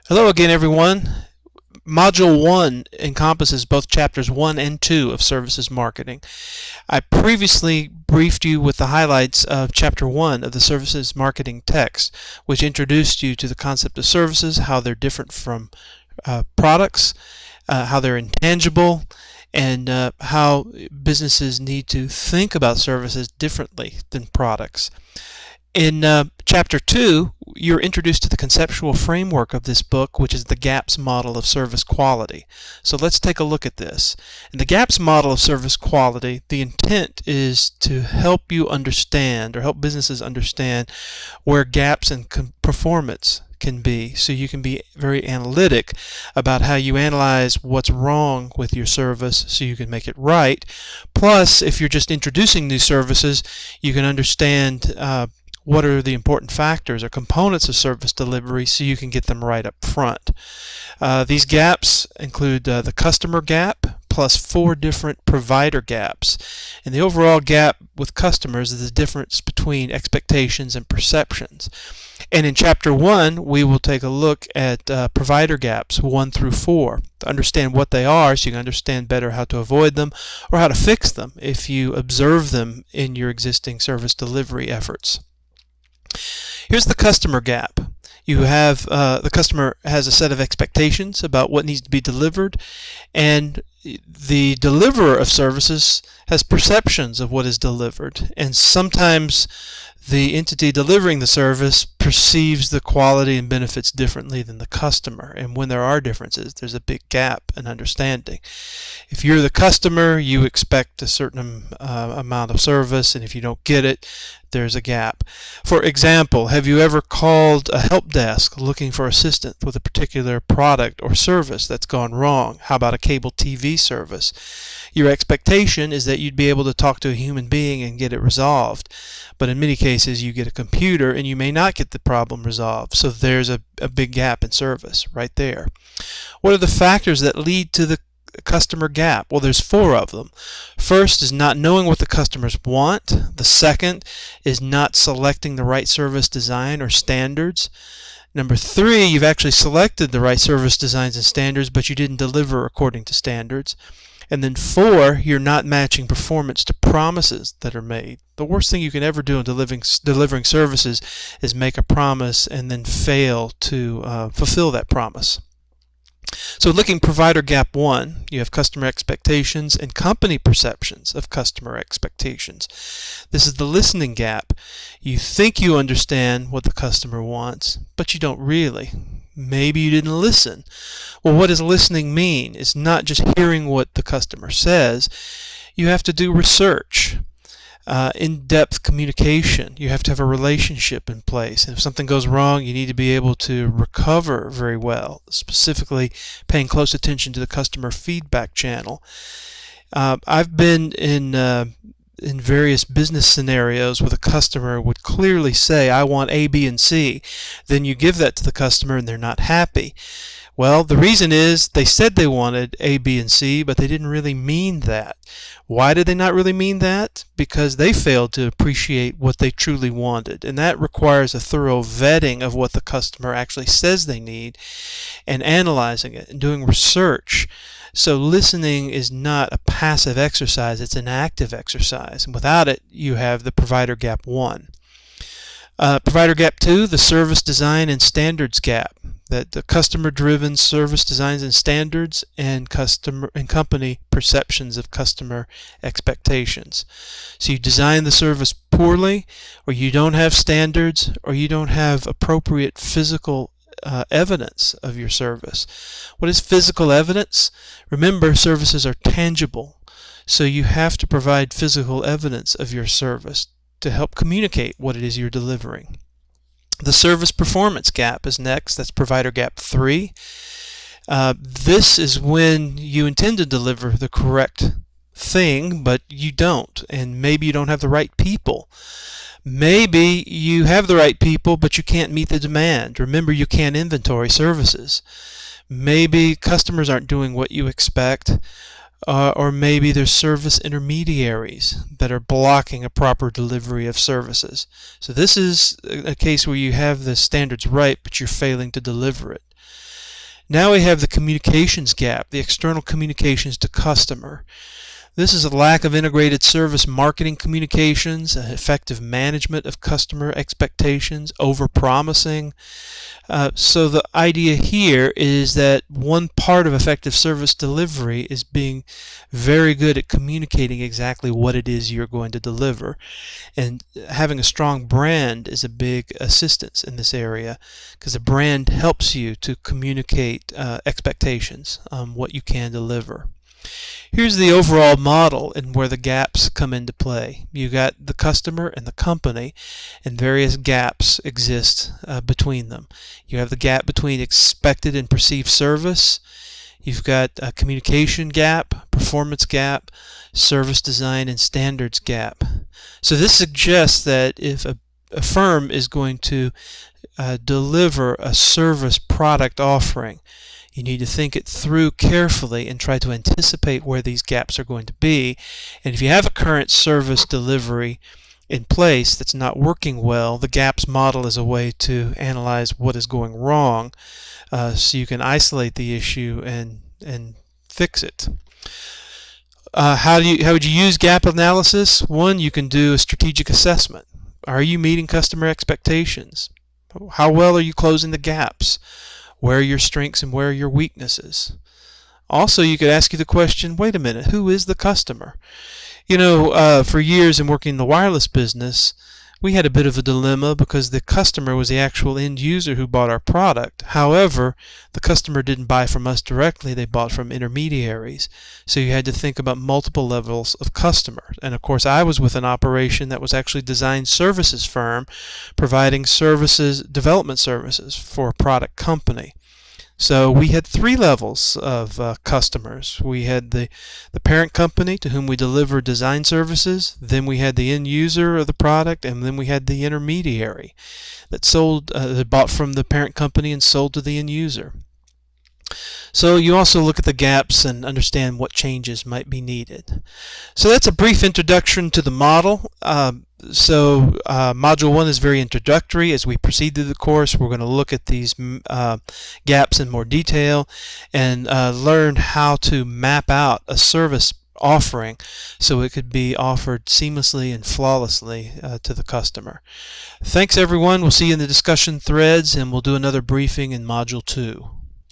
Hello again, everyone. Module 1 encompasses both chapters 1 and 2 of Services Marketing. I previously briefed you with the highlights of chapter 1 of the Services Marketing text, which introduced you to the concept of services, how they're different from products, how they're intangible, and how businesses need to think about services differently than products. In Chapter 2, you're introduced to the conceptual framework of this book, which is the GAPS model of service quality. So let's take a look at this. In the GAPS model of service quality, the intent is to help you understand, or help businesses understand, where gaps in performance can be, so you can be very analytic about how you analyze what's wrong with your service so you can make it right. Plus, if you're just introducing new services, you can understand what are the important factors or components of service delivery so you can get them right up front. These gaps include the customer gap plus 4 different provider gaps. And the overall gap with customers is the difference between expectations and perceptions. And in Chapter 1, we will take a look at provider gaps 1 through 4 to understand what they are so you can understand better how to avoid them or how to fix them if you observe them in your existing service delivery efforts. Here's the customer gap. You have the customer has a set of expectations about what needs to be delivered, and the deliverer of services has perceptions of what is delivered, and sometimes the entity delivering the service perceives the quality and benefits differently than the customer. And when there are differences, there's a big gap in understanding. If you're the customer, you expect a certain amount of service, and if you don't get it, there's a gap. For example, have you ever called a help desk looking for assistance with a particular product or service that's gone wrong? How about a cable TV service? Your expectation is that you'd be able to talk to a human being and get it resolved, but in many cases you get a computer and you may not get the problem resolved. So there's a big gap in service right there. What are the factors that lead to the customer gap? Well, there's 4 of them. First is not knowing what the customers want. The second is not selecting the right service design or standards. Number 3, you've actually selected the right service designs and standards, but you didn't deliver according to standards. And then 4, you're not matching performance to promises that are made. The worst thing you can ever do in delivering services is make a promise and then fail to fulfill that promise. So looking provider gap 1, you have customer expectations and company perceptions of customer expectations. This is the listening gap. You think you understand what the customer wants, but you don't really. Maybe you didn't listen. Well, what does listening mean? It's not just hearing what the customer says. You have to do research. In-depth communication. You have to have a relationship in place, and if something goes wrong, you need to be able to recover very well, specifically paying close attention to the customer feedback channel. I've been in various business scenarios where the customer would clearly say, I want A, B, and C. Then you give that to the customer and they're not happy. Well, the reason is they said they wanted A, B, and C, but they didn't really mean that. Why did they not really mean that? Because they failed to appreciate what they truly wanted. And that requires a thorough vetting of what the customer actually says they need and analyzing it and doing research. So listening is not a passive exercise, it's an active exercise. And without it, you have the provider gap 1. Provider gap 2, the service design and standards gap. That the customer-driven service designs and standards and customer and company perceptions of customer expectations. So you design the service poorly, or you don't have standards, or you don't have appropriate physical evidence of your service. What is physical evidence? Remember, services are tangible, so you have to provide physical evidence of your service to help communicate what it is you're delivering. The service performance gap is next. That's provider gap 3. This is when you intend to deliver the correct thing, but you don't, and maybe you don't have the right people. Maybe you have the right people, but you can't meet the demand. Remember, you can't inventory services. Maybe customers aren't doing what you expect, or maybe there's service intermediaries that are blocking a proper delivery of services. So this is a case where you have the standards right, but you're failing to deliver it. Now we have the communications gap, the external communications to customer. This is a lack of integrated service marketing communications, effective management of customer expectations, overpromising. So the idea here is that one part of effective service delivery is being very good at communicating exactly what it is you're going to deliver. And having a strong brand is a big assistance in this area, because a brand helps you to communicate expectations, what you can deliver. Here's the overall model and where the gaps come into play. You got the customer and the company, and various gaps exist between them. You have the gap between expected and perceived service. You've got a communication gap, performance gap, service design, and standards gap. So this suggests that if a firm is going to deliver a service product offering, you need to think it through carefully and try to anticipate where these gaps are going to be. And if you have a current service delivery in place that's not working well, the gaps model is a way to analyze what is going wrong, so you can isolate the issue and fix it. How would you use gap analysis? One, you can do a strategic assessment. Are you meeting customer expectations? How well are you closing the gaps? Where are your strengths and where are your weaknesses? Also, you could ask you the question, wait a minute, who is the customer? You know, for years in working in the wireless business, we had a bit of a dilemma because the customer was the actual end user who bought our product. However, the customer didn't buy from us directly, they bought from intermediaries. So you had to think about multiple levels of customer. And of course, I was with an operation that was actually a design services firm providing services, development services for a product company. So we had three levels of customers. We had the parent company to whom we delivered design services, then we had the end user of the product, and then we had the intermediary that sold, that bought from the parent company and sold to the end user. So you also look at the gaps and understand what changes might be needed. So that's a brief introduction to the model. Module 1 is very introductory. As we proceed through the course, we're going to look at these gaps in more detail and learn how to map out a service offering so it could be offered seamlessly and flawlessly to the customer. Thanks everyone. We'll see you in the discussion threads, and we'll do another briefing in Module 2.